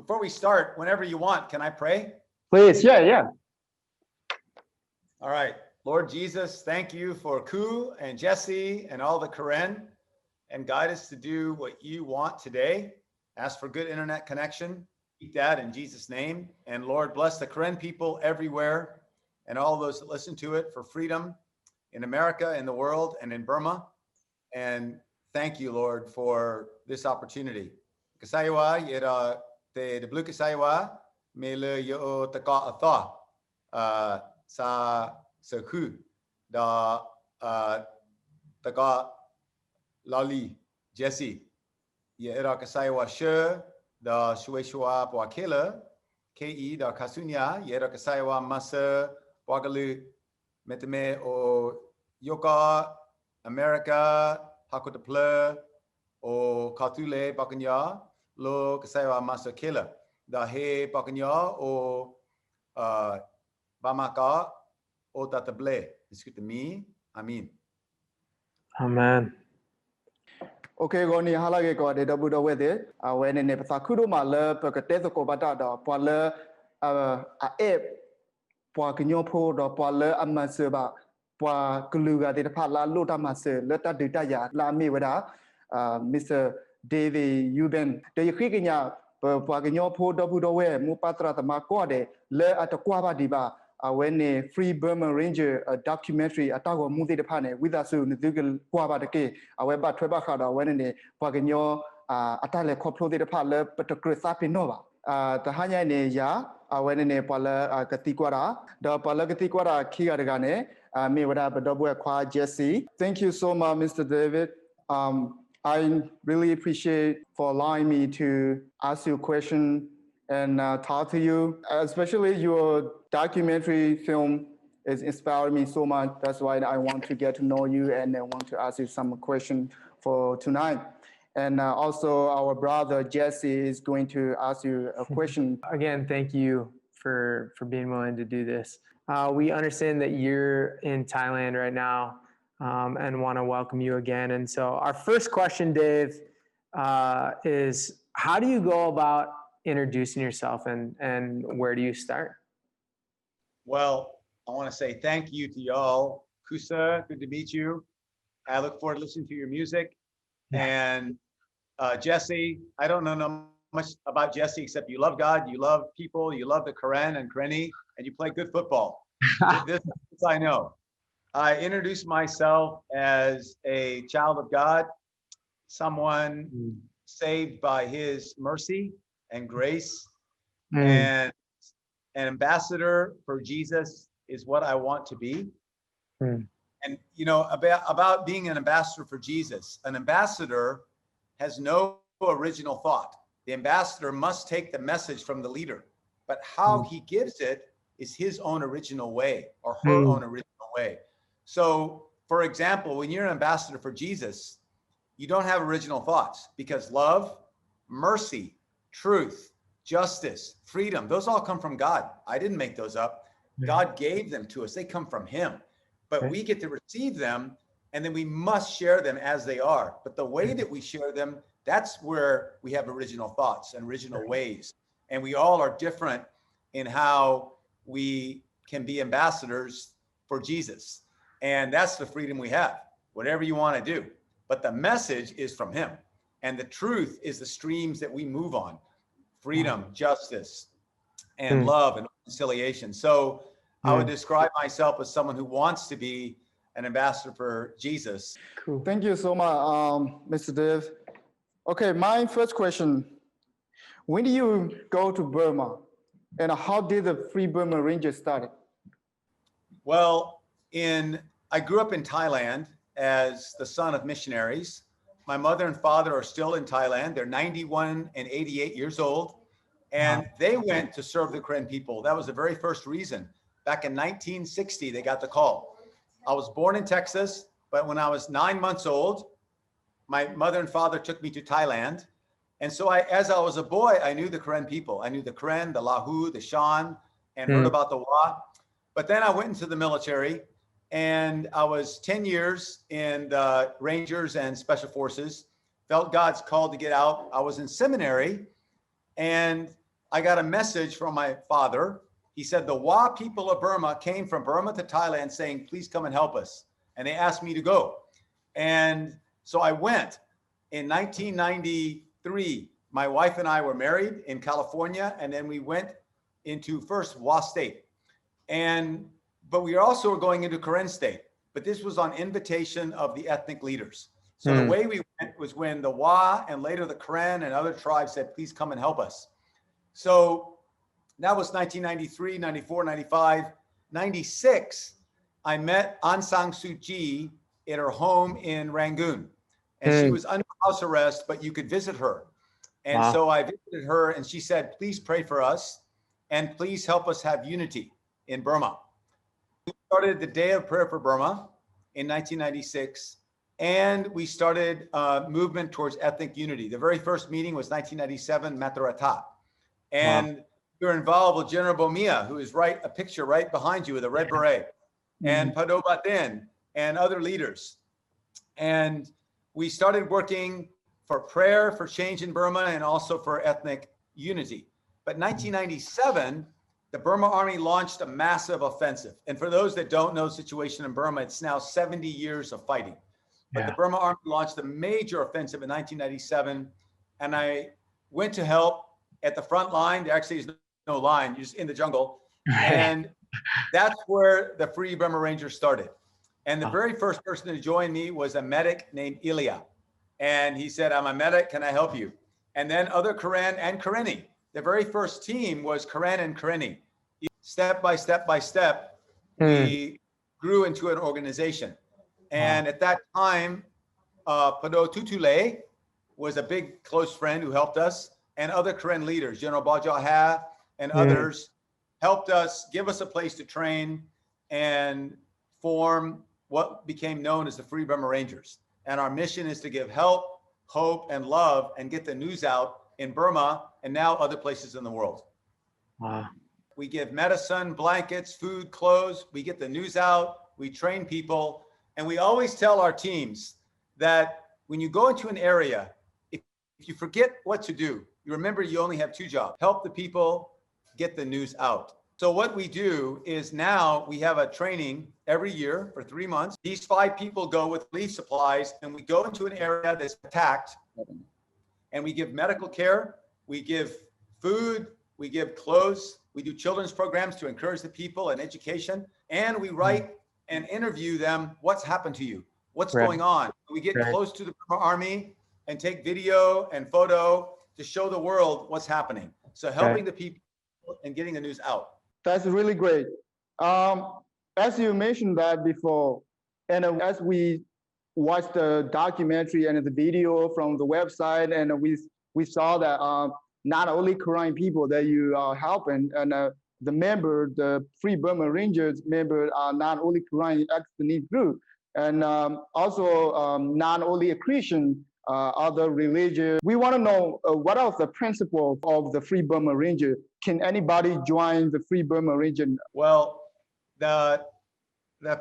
before we start, whenever you want, can I pray? Please, yeah. All right. Lord Jesus, thank you for Ku and Jesse and all the Karen, and guide us to do what you want today. Ask for good internet connection. Keep that in Jesus' name. And Lord, bless the Karen people everywhere and all those that listen to it for freedom in America, in the world, and in Burma. And thank you, Lord, for this opportunity. Kasaiwa, yera te de blue kasaiwa, me le yo te ka atha sa seku da te ka lali Jesse. Yera kasaiwa she da shua po akela ke da kasunya yera kasaiwa masa wagalu metame o yoka America hakotaple o katule bakanya lo kasaiwa masakela da he bakanya o bamaka o tatable. Escuta me. Amen. Amen. Okay, go ni halage ko de dabu do wede when ne pasa kudo ma le pekete ko bata da po le a e po kinyo pho do po le amase ba po kuluga de pha la lo ta ma se le ta de ta ya la mi weda Mr. David Eubank de khri kenya po kinyo pho do bu do we mu patra ta ma ko de le at kwa ba di ba when a Free Burma Ranger documentary atago movie de pane with us in the Google Quaba de K, our bat Trebakada when in the Paganyo Atale Coplo de Pala, but to Crisapinova. The Hanya ne ya, when in a Pala Katiquara, the Pala Katiquara Kiaragane, me would have a double qua Jesse. Thank you so much, Mr. David. I really appreciate for allowing me to ask you a question and talk to you, especially your documentary film is inspiring me so much. That's why I want to get to know you and I want to ask you some questions for tonight. And also our brother Jesse is going to ask you a question. Again, thank you for being willing to do this. We understand that you're in Thailand right now and want to welcome you again. And so our first question, Dave, is how do you go about introducing yourself and where do you start? Well, I want to say thank you to y'all. Kusa, good to meet you. I look forward to listening to your music. And Jesse, I don't know much about Jesse except you love God, you love people, you love the Quran and Kreni, and you play good football. This I know. I introduce myself as a child of God, someone saved by his mercy and grace, and an ambassador for Jesus is what I want to be. And you know, about being an ambassador for Jesus, an ambassador has no original thought. The ambassador must take the message from the leader, but how he gives it is his own original way or her own original way. So for example, when you're an ambassador for Jesus, you don't have original thoughts because love, mercy, truth, justice, freedom, those all come from God. I didn't make those up. God gave them to us. They come from him, but we get to receive them and then we must share them as they are. But the way that we share them, that's where we have original thoughts and original ways. And we all are different in how we can be ambassadors for Jesus. And that's the freedom we have, whatever you want to do. But the message is from him. And the truth is the streams that we move on. Freedom, justice, and love and reconciliation. So I would describe myself as someone who wants to be an ambassador for Jesus. Cool. Thank you so much, Mr. Dave. Okay, my first question. When did you go to Burma? And how did the Free Burma Rangers start? Well, I grew up in Thailand as the son of missionaries. My mother and father are still in Thailand. They're 91 and 88 years old. And they went to serve the Karen people. That was the very first reason. Back in 1960, they got the call. I was born in Texas, but when I was 9 months old, my mother and father took me to Thailand. And so as I was a boy, I knew the Karen people. I knew the Karen, the Lahu, the Shan, and heard about the Wa. But then I went into the military and I was 10 years in the Rangers and Special Forces, felt God's call to get out. I was in seminary and I got a message from my father. He said, the Wa people of Burma came from Burma to Thailand saying, please come and help us. And they asked me to go. And so I went. In 1993, my wife and I were married in California, and then we went into first Wa State. But we also were going into Karen State, but this was on invitation of the ethnic leaders. So the way we went was when the Wa and later the Karen and other tribes said, please come and help us. So that was 1993, 94, 95, 96. I met Aung San Suu Kyi at her home in Rangoon. And she was under house arrest, but you could visit her. And so I visited her and she said, please pray for us and please help us have unity in Burma. We started the Day of Prayer for Burma in 1996. And we started a movement towards ethnic unity. The very first meeting was 1997, Matarata. And we were involved with General Bomia, who is a picture right behind you with a red beret, and Pado Batin and other leaders. And we started working for prayer, for change in Burma, and also for ethnic unity. But 1997, the Burma Army launched a massive offensive. And for those that don't know the situation in Burma, it's now 70 years of fighting. But the Burma Army launched a major offensive in 1997. And I went to help at the front line. There actually is no line, you're just in the jungle. And that's where the Free Burma Rangers started. And the very first person to join me was a medic named Ilya. And he said, I'm a medic, can I help you? And then other Karen and Karenni. The very first team was Karen and Karenni. Step by step by step, we grew into an organization. And at that time, Pado Tutule was a big close friend who helped us, and other Karen leaders, General Baja Ha and others, helped us, give us a place to train and form what became known as the Free Burma Rangers. And our mission is to give help, hope, and love and get the news out in Burma and now other places in the world. Wow. We give medicine, blankets, food, clothes. We get the news out. We train people. And we always tell our teams that when you go into an area, if you forget what to do, you remember you only have two jobs: help the people, get the news out. So what we do is now we have a training every year for 3 months. These 5 people go with relief supplies and we go into an area that's attacked and we give medical care, we give food, we give clothes, we do children's programs to encourage the people and education, and we write and interview them. What's happened to you? What's going on? We get close to the Burma Army and take video and photo to show the world what's happening. So helping the people and getting the news out. That's really great. As you mentioned that before, and as we watched the documentary and the video from the website, and we saw that not only Korean people that you are helping, and the Free Burma Rangers member are not only Korean ethnic group, and also not only a Christian, other religion. We want to know what are the principles of the Free Burma Ranger? Can anybody join the Free Burma Ranger? Well, the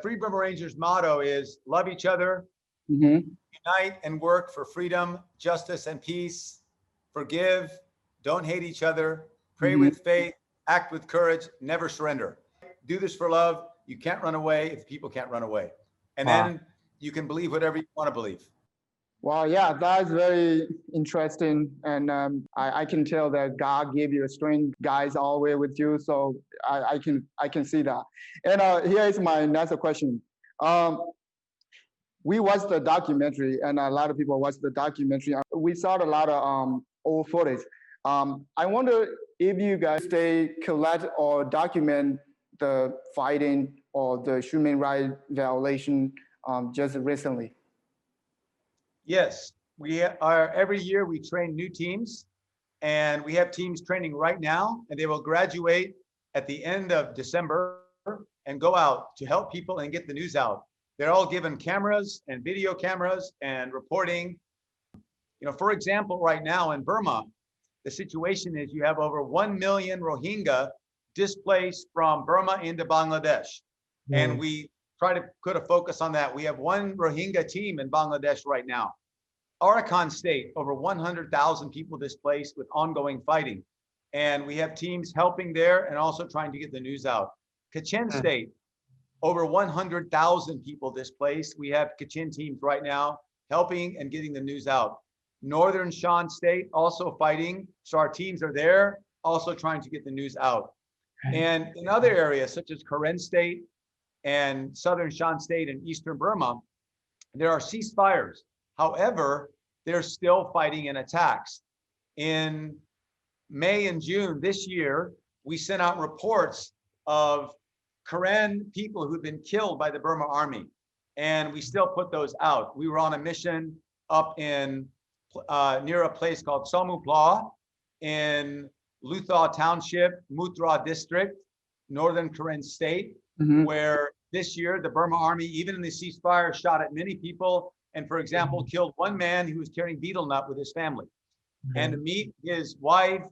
Free Burma Rangers motto is love each other, unite and work for freedom, justice, and peace, forgive, don't hate each other, pray with faith, act with courage, never surrender. Do this for love. You can't run away if people can't run away. And then you can believe whatever you want to believe. Wow, yeah, that's very interesting. And I can tell that God gave you a strength, guys, all the way with you. So I can see that. And here is my next question. We watched the documentary, and a lot of people watched the documentary. We saw a lot of old footage. I wonder if you guys collect or document the fighting or the human rights violation just recently. Yes, we are. Every year we train new teams, and we have teams training right now, and they will graduate at the end of December and go out to help people and get the news out. They're all given cameras and video cameras and reporting. You know, for example, right now in Burma, the situation is you have over 1 million Rohingya displaced from Burma into Bangladesh. And we try to put a focus on that. We have one Rohingya team in Bangladesh right now. Arakan State, over 100,000 people displaced with ongoing fighting. And we have teams helping there and also trying to get the news out. Kachin State, over 100,000 people displaced. We have Kachin teams right now helping and getting the news out. Northern Shan State also fighting. So our teams are there also trying to get the news out. And in other areas such as Karen State and Southern Shan State and Eastern Burma, there are ceasefires. However, they're still fighting and attacks. In May and June this year, we sent out reports of Karen people who've been killed by the Burma army. And we still put those out. We were on a mission up in near a place called Somupla in Luthaw Township, Mutra District, Northern Karen State, where this year the Burma army, even in the ceasefire, shot at many people. And for example, killed one man who was carrying betel nut with his family. And to meet his wife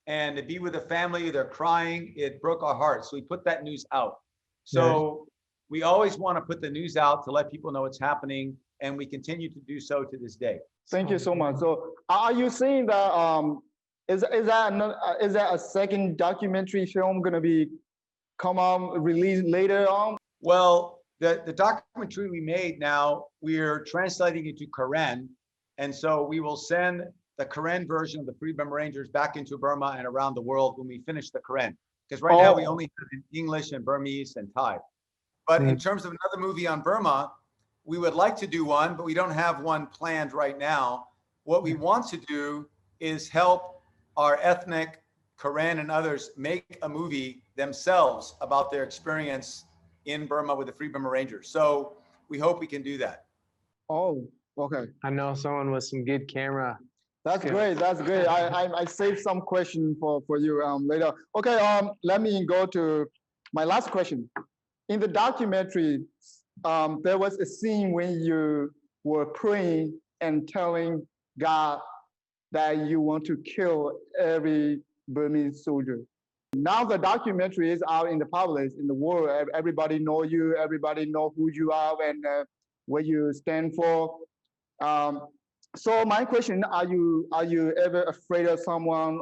and to be with the family, they're crying. It broke our hearts. So we put that news out. So we always want to put the news out to let people know what's happening. And we continue to do so to this day. Thank you so much. So are you saying that is that a second documentary film going to be come out released later on? Well, the documentary we made now, we're translating it to Karen. And so we will send the Karen version of the Free Burma Rangers back into Burma and around the world when we finish the Karen. Because right now we only have in English and Burmese and Thai. But in terms of another movie on Burma, we would like to do one, but we don't have one planned right now. What we want to do is help our ethnic Karen and others make a movie themselves about their experience in Burma with the Free Burma Rangers. So we hope we can do that. Oh, okay. I know someone with some good camera. That's great. That's great. I saved some question for you later. Okay. Let me go to my last question. In the documentary, there was a scene when you were praying and telling God that you want to kill every Burmese soldier. Now the documentary is out in the public, in the world. Everybody know you. Everybody know who you are and what you stand for. So my question: Are you ever afraid of someone,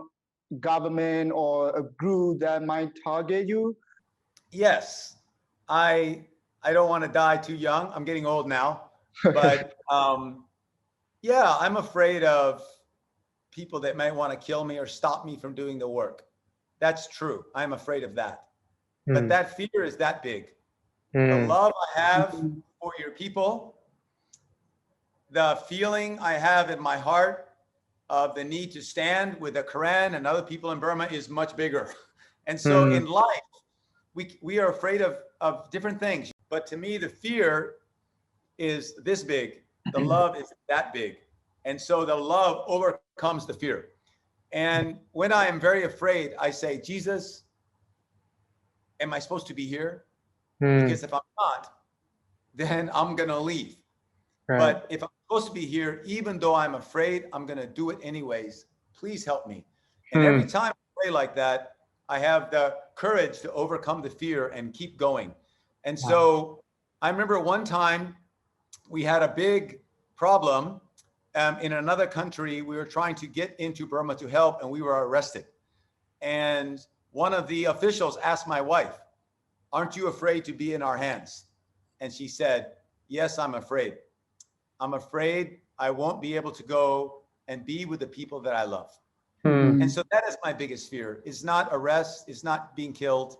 government or a group that might target you? Yes, I don't want to die too young. I'm getting old now, but yeah, I'm afraid of people that might want to kill me or stop me from doing the work. That's true. I'm afraid of that. But that fear is that big. The love I have for your people, the feeling I have in my heart of the need to stand with the Quran and other people in Burma is much bigger. And so in life, we are afraid of different things. But to me, the fear is this big. The love is that big. And so the love overcomes the fear. And when I am very afraid, I say, Jesus, am I supposed to be here? Because if I'm not, then I'm going to leave. Right. But if I'm supposed to be here, even though I'm afraid, I'm going to do it anyways. Please help me. And every time I pray like that, I have the courage to overcome the fear and keep going. And so I remember one time we had a big problem in another country. We were trying to get into Burma to help, and we were arrested. And one of the officials asked my wife, "Aren't you afraid to be in our hands?" And she said, "Yes, I'm afraid. I'm afraid I won't be able to go and be with the people that I love." And so that is my biggest fear. It's not arrest, it's not being killed.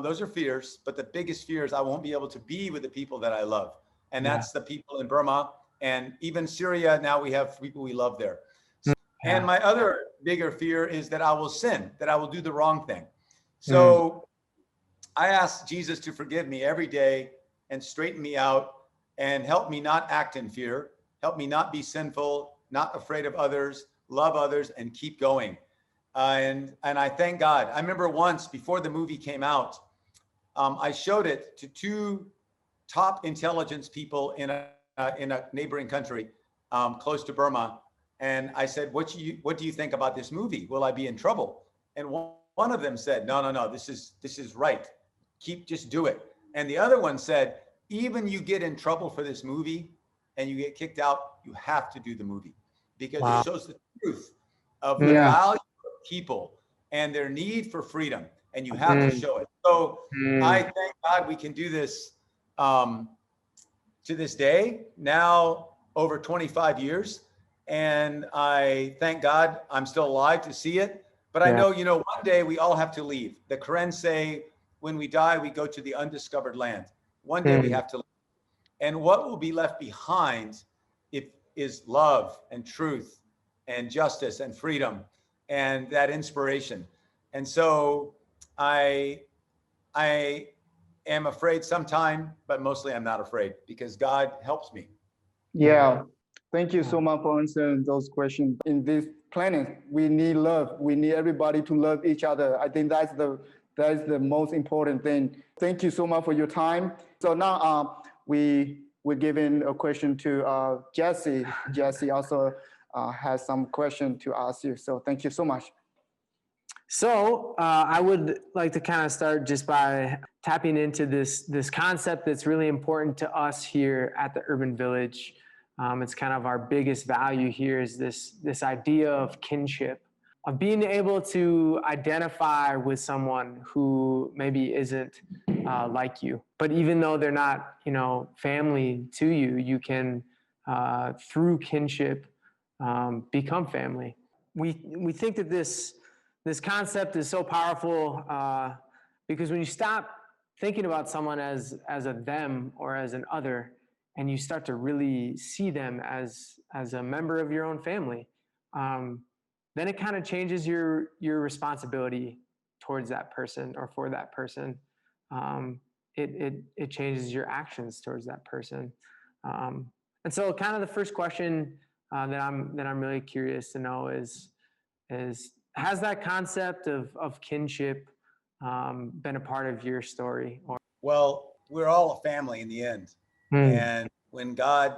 Those are fears, but the biggest fear is I won't be able to be with the people that I love. And that's the people in Burma and even Syria. Now we have people we love there. And my other bigger fear is that I will sin, that I will do the wrong thing. So I ask Jesus to forgive me every day and straighten me out and help me not act in fear, help me not be sinful, not afraid of others, love others, and keep going. And I thank God. I remember once before the movie came out, I showed it to two top intelligence people in a neighboring country close to Burma. And I said, what do you think about this movie? Will I be in trouble? And one of them said, no, this is right. Just do it. And the other one said, even you get in trouble for this movie and you get kicked out, you have to do the movie because it shows the truth of the value of people and their need for freedom, and you have to show it. So I thank God we can do this to this day, now over 25 years. And I thank God I'm still alive to see it. But I know, one day we all have to leave. The Quran say, when we die, we go to the undiscovered land. One day we have to leave. And what will be left behind is love and truth and justice and freedom and that inspiration. And so I am afraid sometime, but mostly I'm not afraid because God helps me. Yeah. Thank you so much for answering those questions. In this planet, we need love. We need everybody to love each other. I think that's the most important thing. Thank you so much for your time. So now we're giving a question to Jesse. Jesse also has some question to ask you. So thank you so much. So I would like to kind of start just by tapping into this concept that's really important to us here at the Urban Village. It's kind of our biggest value here is this idea of kinship, of being able to identify with someone who maybe isn't like you. But even though they're not, family to you, you can, through kinship, become family. We think that this concept is so powerful because when you stop thinking about someone as a them or as an other, and you start to really see them as a member of your own family, then it kind of changes your responsibility towards that person or for that person. It changes your actions towards that person. And so kind of the first question that I'm really curious to know is has that concept of kinship been a part of your story? Well, we're all a family in the end. And when God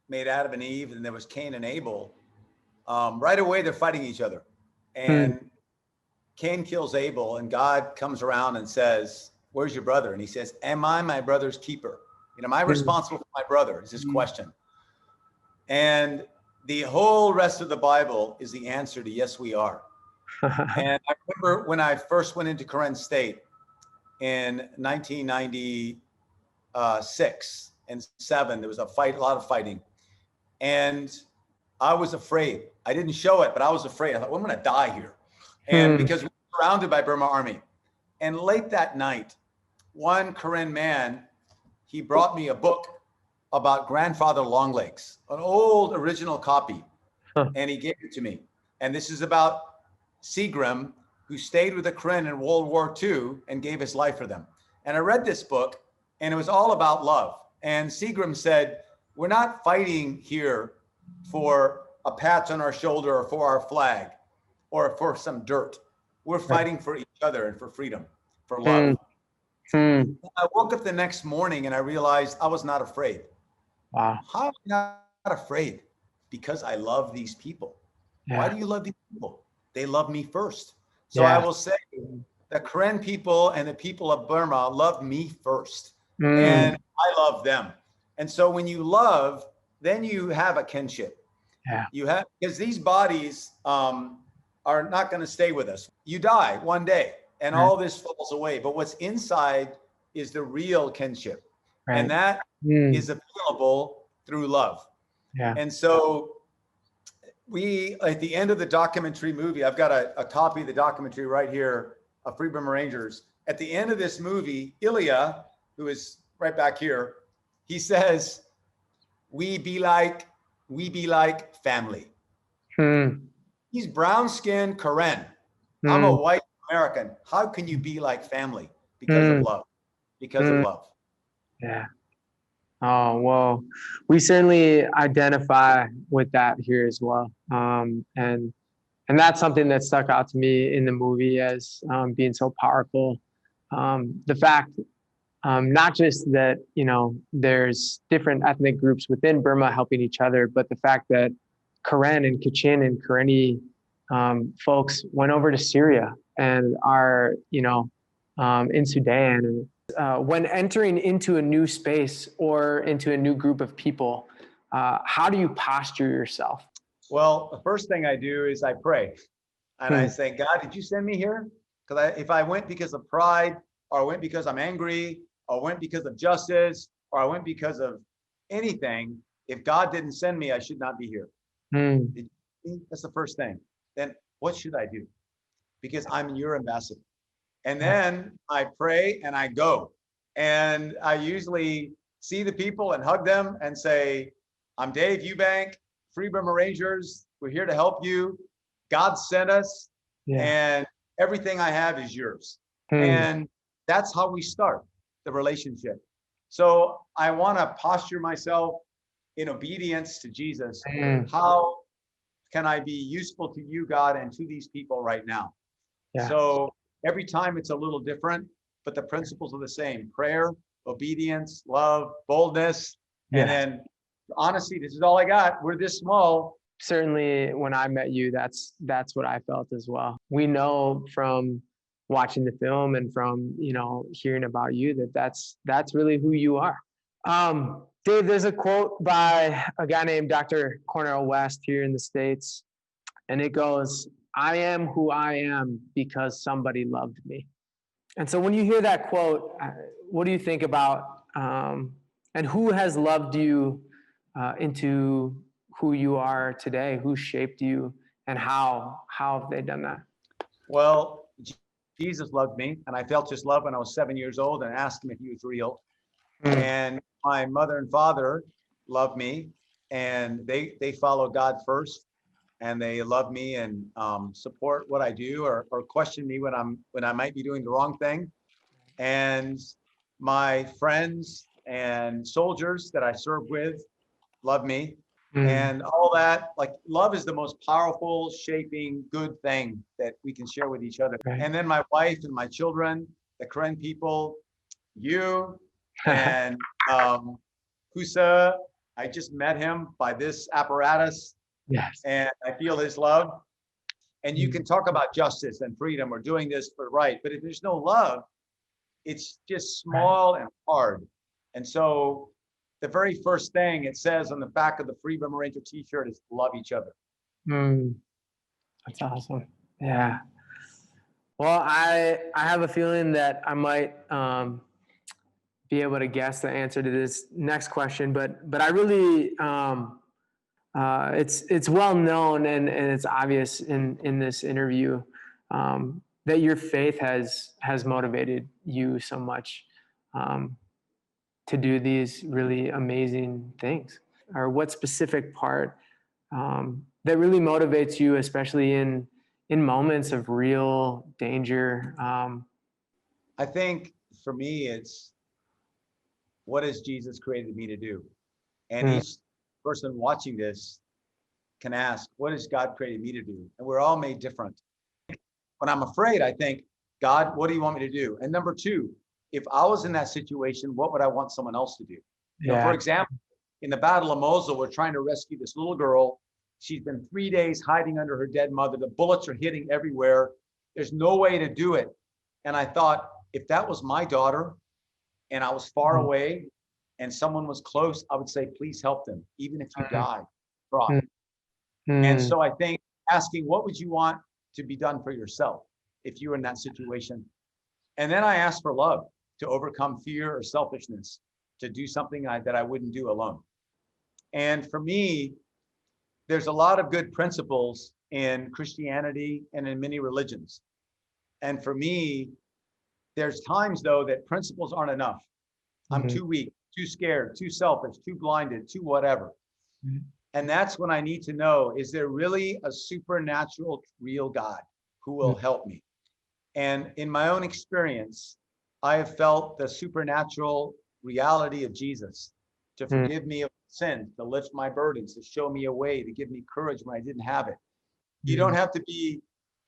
made Adam and Eve and there was Cain and Abel, right away they're fighting each other. And Cain kills Abel and God comes around and says, where's your brother? And he says, am I my brother's keeper? Am I responsible for my brother? Is his question. And the whole rest of the Bible is the answer to yes, we are. And I remember when I first went into Karen State in 1996 and 7, there was a lot of fighting. And I was afraid. I didn't show it, but I was afraid. I thought, well, I'm going to die here. And because we were surrounded by Burma army. And late that night, one Karen man, he brought me a book about grandfather Longlegs, an old original copy. And he gave it to me. And this is about Seagram, who stayed with the Karen in World War II and gave his life for them. And I read this book, and it was all about love. And Seagram said, we're not fighting here for a pat on our shoulder or for our flag or for some dirt. We're fighting for each other and for freedom, for love. I woke up the next morning and I realized I was not afraid. Wow. How am I not afraid? Because I love these people. Why do you love these people? They love me first. So I will say the Karen people and the people of Burma love me first. And I love them. And so when you love, then you have a kinship. You have, because these bodies are not going to stay with us. You die one day and all this falls away. But what's inside is the real kinship. And that is available through love. And so we, at the end of the documentary movie, I've got a copy of the documentary right here of Free Burma Rangers. At the end of this movie, Ilya, who is right back here, he says, we be like family. He's brown-skinned Karen. I'm a white American. How can you be like family? Because of love. Because of love. Yeah. Oh, well, we certainly identify with that here as well. And that's something that stuck out to me in the movie as being so powerful. The fact, not just that, there's different ethnic groups within Burma helping each other, but the fact that Karen and Kachin and Karenni folks went over to Syria and are, in Sudan. And when entering into a new space or into a new group of people, how do you posture yourself? Well, the first thing I do is I pray. And I say, God, did you send me here? Because if I went because of pride, or I went because I'm angry, or went because of justice, or I went because of anything, if God didn't send me, I should not be here. That's the first thing. Then what should I do? Because I'm your ambassador. And then I pray and I go. And I usually see the people and hug them and say, I'm Dave Eubank, Free Burma Rangers. We're here to help you. God sent us, and everything I have is yours. And that's how we start the relationship. So I want to posture myself in obedience to Jesus. How can I be useful to you, God, and to these people right now? So every time it's a little different, but the principles are the same: prayer, obedience, love, boldness, and then honesty. This is all I got. We're this small. Certainly when I met you, that's what I felt as well. We know from watching the film and from, hearing about you that's really who you are. Dave, there's a quote by a guy named Dr. Cornel West here in the States, and it goes, I am who I am because somebody loved me. And so when you hear that quote, what do you think about, and who has loved you into who you are today? Who shaped you, and how have they done that? Well, Jesus loved me, and I felt his love when I was 7 years old and asked him if he was real. And my mother and father loved me, and they follow God first, and they love me and support what I do, or question me when I might be doing the wrong thing. And my friends and soldiers that I serve with love me. And all that, like, love is the most powerful, shaping, good thing that we can share with each other. And then my wife and my children, the Karen people, you, and Kusa, I just met him by this apparatus. And I feel his love. And you can talk about justice and freedom or doing this for right, but if there's no love, it's just small and hard. And so the very first thing it says on the back of the Free Burma Ranger t-shirt is love each other. That's awesome. Yeah. Well, I have a feeling that I might be able to guess the answer to this next question, but I really, it's well known and it's obvious in this interview that your faith has motivated you so much to do these really amazing things. Or what specific part that really motivates you, especially in moments of real danger? I think for me, it's what has Jesus created me to do? And each person watching this can ask, what has God created me to do? And we're all made different. When I'm afraid, I think, God, what do you want me to do? And number two, if I was in that situation, what would I want someone else to do? You know, for example, in the Battle of Mosul, we're trying to rescue this little girl. She's been 3 days hiding under her dead mother. The bullets are hitting everywhere. There's no way to do it. And I thought, if that was my daughter and I was far away and someone was close, I would say, please help them, even if you die. And so I think asking, what would you want to be done for yourself if you were in that situation? And then I asked for love to overcome fear or selfishness, to do something that I wouldn't do alone. And for me, there's a lot of good principles in Christianity and in many religions. And for me, there's times, though, that principles aren't enough. I'm too weak, too scared, too selfish, too blinded, too whatever. And that's when I need to know, is there really a supernatural, real God who will help me? And in my own experience, I have felt the supernatural reality of Jesus to forgive me of sin, to lift my burdens, to show me a way, to give me courage when I didn't have it. You don't have to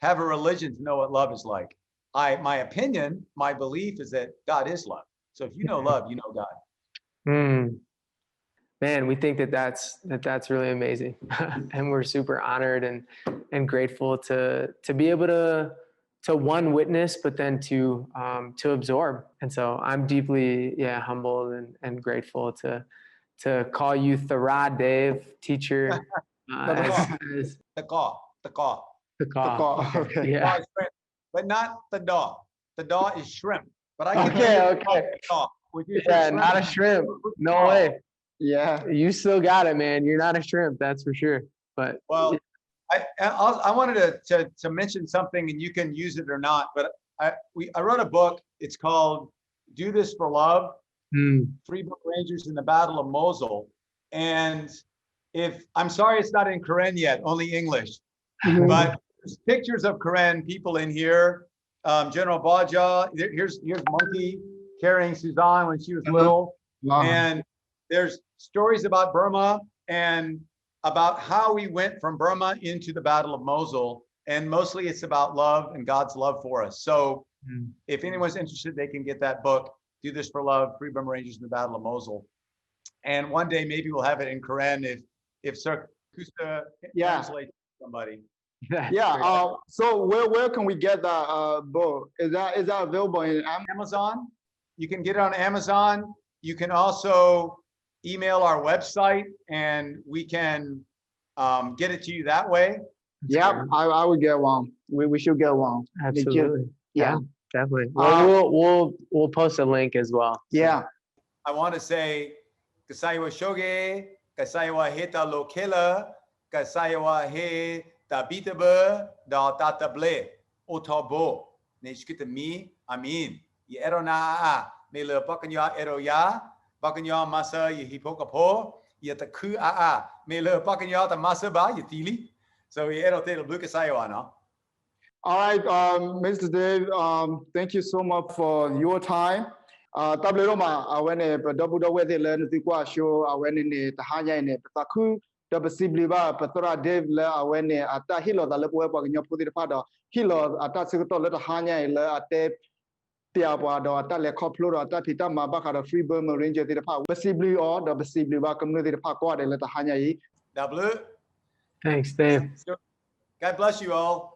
have a religion to know what love is like. My opinion, my belief is that God is love. So if you know love, you know God. Man, we think that's really amazing, and we're super honored and grateful to be able to one, witness, but then to absorb. And so I'm deeply humbled and grateful to call you Thara Dave, teacher. The call. The caw. Okay. Yeah. is shrimp, but not the daw. The daw is shrimp. But I can Okay, tell you okay. the daw, which is Yeah, shrimp. not a shrimp. No Oh, way. Yeah. You still got it, man. You're not a shrimp, that's for sure. But Well, I wanted to mention something, and you can use it or not. But I wrote a book. It's called "Do This for Love: hmm, Three Book Rangers in the Battle of Mosul." And if I'm sorry, it's not in Karen yet, only English. Mhm. But there's pictures of Karen people in here. General Baja. Here's Monkey carrying Suzanne when she was little. Wow. And there's stories about Burma and about how we went from Burma into the Battle of Mosul. And mostly it's about love and God's love for us. So hmm. if anyone's interested, they can get that book, Do This for Love, Three Burma Rangers in the Battle of Mosul. And one day maybe we'll have it in Karen if Sir Kusta Yeah. translates somebody. That's Yeah. great. So where can we get that book? Is that available in Amazon. You can get it on Amazon. You can also email our website and we can get it to you that way. Yeah, I would get one. We should get one. Legit. Absolutely. Yeah. Definitely. Well, we'll post a link as well. Yeah. I want to say, Kasaiwa Shoge, Kasaiwa Heta Lokela, Kasaiwa He Tabitaba, Da Tatable, Otabo, Nishkita mi, Amin, Yerona, Mila Bakanya Eroya, Bakanya Masa, Yihipokapo, Yetaku Aa, Mila Bakanya, the Masaba, Yatili. So Yerote Lucasaiwa, no? All right, Mr. Dave, thank you so much for your time. Tablero awene dabuda wethe le ntikwa show awene ne tahanya ne pataku dabasibli ba patra Dave le awene ata hilo da le poe pa nyo puti pada hilo ata sikuto le tahanya le ate tia pa do ata le koplo ata pita ma ba ka free Burma ranger ti pa basibli or da basibli ba community pa kwa de le tahanya yi. Double. Thanks, Dave. God bless you all.